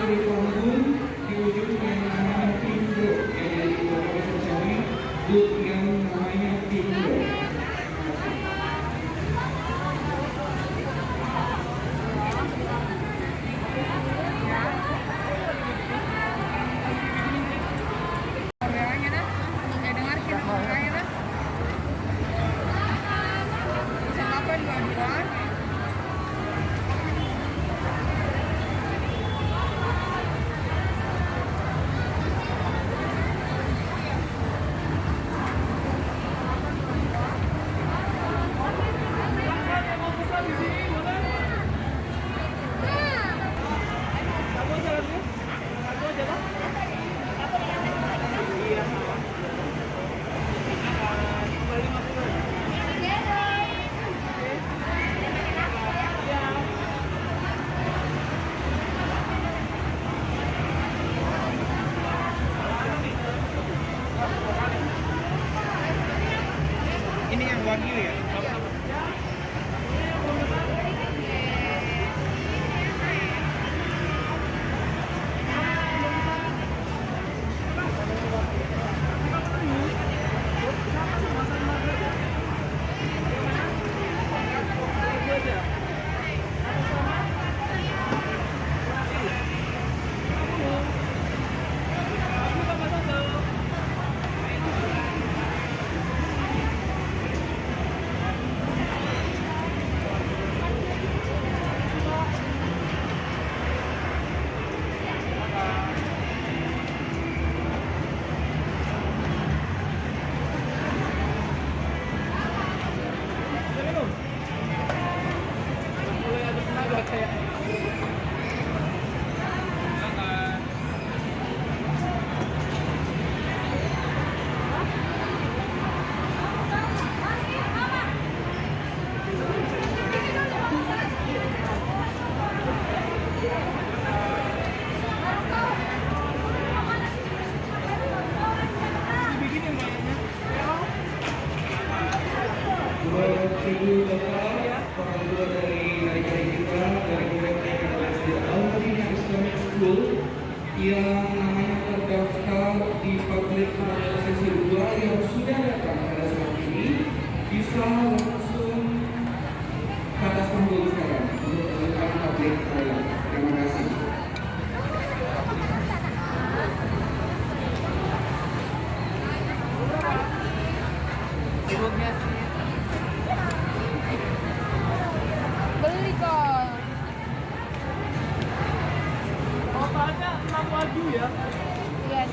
dari panggung di ujung yang namanya Pindo, yang dari Bapak Sosami, booth yang namanya Pindo. Ini yang wagyu ya? Ibu Bapak, pengajar dari adik-adik kita dari UMTKSD Al-Madinah Islamic School yang namanya terdaftar di public sesi 2 yang sudah datang pada saat ini bisa langsung ke atas panggung sekarang untuk melakukan public toilet. Terima kasih. Sibuknya sih. Beli kok. Totalnya 6 wagyu ya? Yes.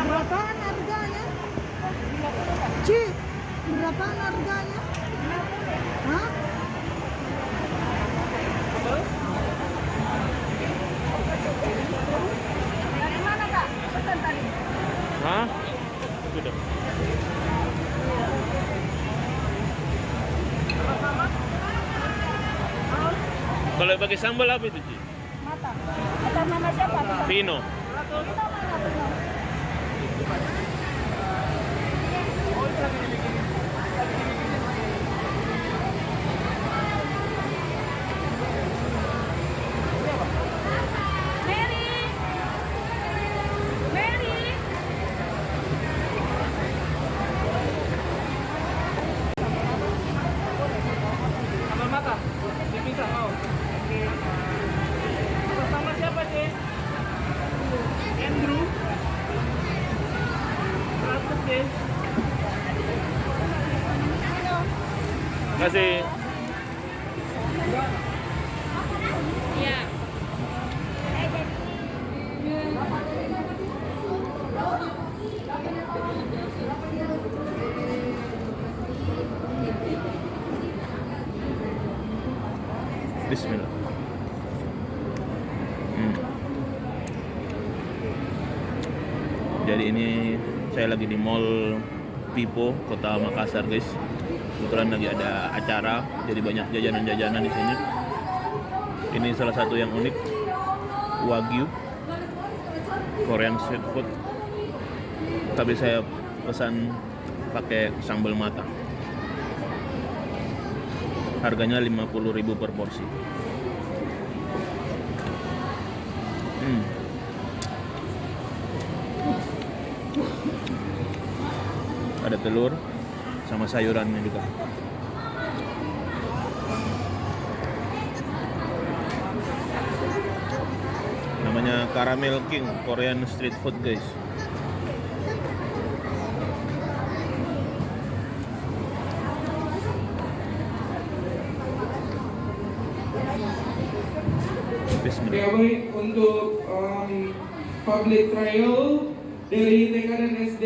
Berapaan harganya? Ci, berapaan harganya? Hah? Dari mana Kak? Pesan tadi. Hah? Sudah. Kalau pakai sambal apa itu, Ci? Mata. Atas nama siapa? Vino. Kita mana Vino? Sambal mata? Dipisah mau? Oke. Sama siapa sih? Andrew? 100 deh. Terima kasih. Iya. Bismillah. Jadi ini saya lagi di Mall Pipo, Kota Makassar, guys. Kebetulan lagi ada acara, jadi banyak jajanan-jajanan di sini. Ini salah satu yang unik, Wagyu, Korean street food. Tapi saya pesan pakai sambal mata. Harganya 50.000 per porsi. Ada telur sama sayurannya juga. Namanya Caramel King Korean street food, guys. Bismillah. Ya baik, untuk public trial dari TK dan SD